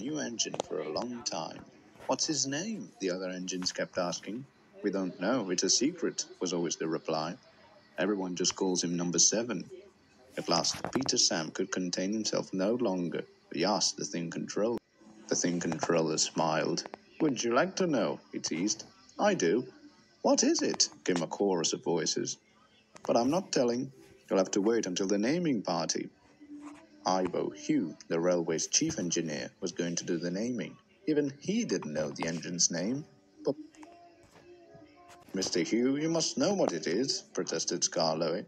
new engine for a long time. What's his name? The other engines kept asking. We don't know, it's a secret, was always the reply. Everyone just calls him number 7. At last, Peter Sam could contain himself no longer. He asked the thing controller. The thing controller smiled. Wouldn't you like to know? He teased. I do. What is it? Came a chorus of voices. But I'm not telling. You'll have to wait until the naming party. Ivo Hugh, the railway's chief engineer, was going to do the naming. Even he didn't know the engine's name. But Mr. Hugh, you must know what it is, protested Scarloey.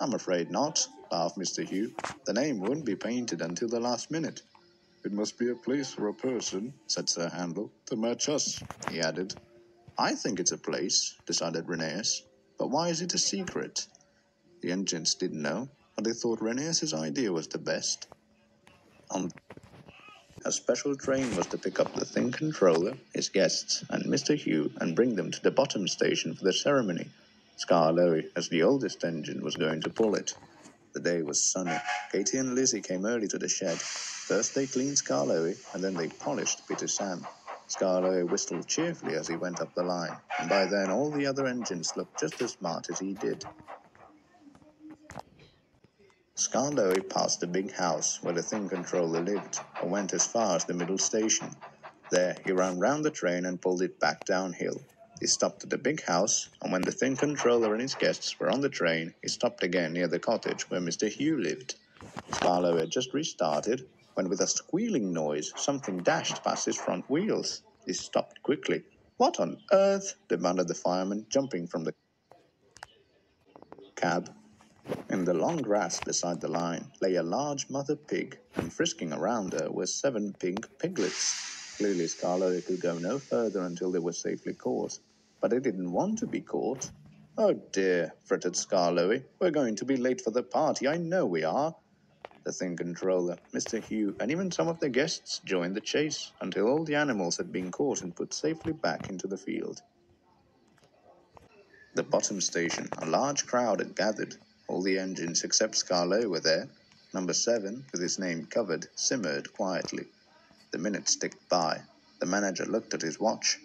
I'm afraid not, laughed Mr. Hugh. The name won't be painted until the last minute. It must be a place or a person, said Sir Handel, to match us, he added. I think it's a place, decided Rheneas. But why is it a secret? The engines didn't know, but they thought Rheneas's idea was the best. A special train was to pick up the thing controller, his guests, and Mr. Hugh and bring them to the bottom station for the ceremony. Scarloey, as the oldest engine, was going to pull it. The day was sunny. Katie and Lizzie came early to the shed. First they cleaned Scarloey, and then they polished Peter Sam. Scarloey whistled cheerfully as he went up the line, and by then all the other engines looked just as smart as he did. Scarloey passed the big house where the thing controller lived, and went as far as the middle station. There he ran round the train and pulled it back downhill. He stopped at the big house, and when the thing controller and his guests were on the train, he stopped again near the cottage where Mr. Hugh lived. Scarloey had just restarted, when with a squealing noise, something dashed past his front wheels. He stopped quickly. What on earth? Demanded the fireman, jumping from the cab. In the long grass beside the line lay a large mother pig, and frisking around her were 7 pink piglets. Clearly Scarloey could go no further until they were safely caught. But they didn't want to be caught. Oh dear, fretted Scarloey. We're going to be late for the party, I know we are. The thing controller, Mr. Hugh, and even some of the guests joined the chase, until all the animals had been caught and put safely back into the field. The bottom station, a large crowd had gathered. All the engines except Scarloey were there. Number 7, with his name covered, simmered quietly. The minutes ticked by. The manager looked at his watch.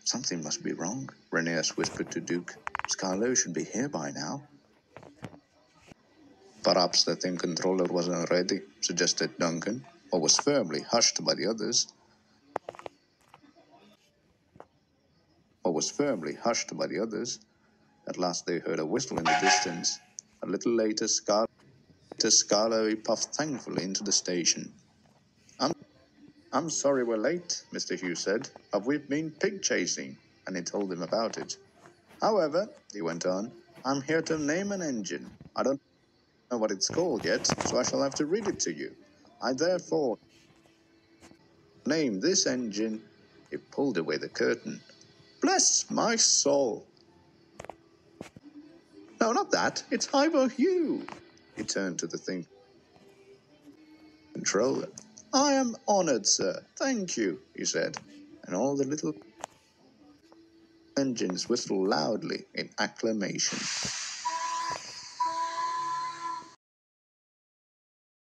Something must be wrong, Rheneas whispered to Duke. Scarloey should be here by now. Perhaps the thing controller wasn't ready, suggested Duncan, or was firmly hushed by the others. At last they heard a whistle in the distance. A little later, Scarloey puffed thankfully into the station. I'm sorry we're late, Mr. Hugh said, but we've been pig chasing, and he told him about it. However, he went on, I'm here to name an engine. I don't know what it's called yet, so I shall have to read it to you. I therefore name this engine. He pulled away the curtain. Bless my soul! No, not that. It's Ivo Hugh. He turned to the thing controller. I am honored, sir. Thank you, he said, and all the little engines whistled loudly in acclamation.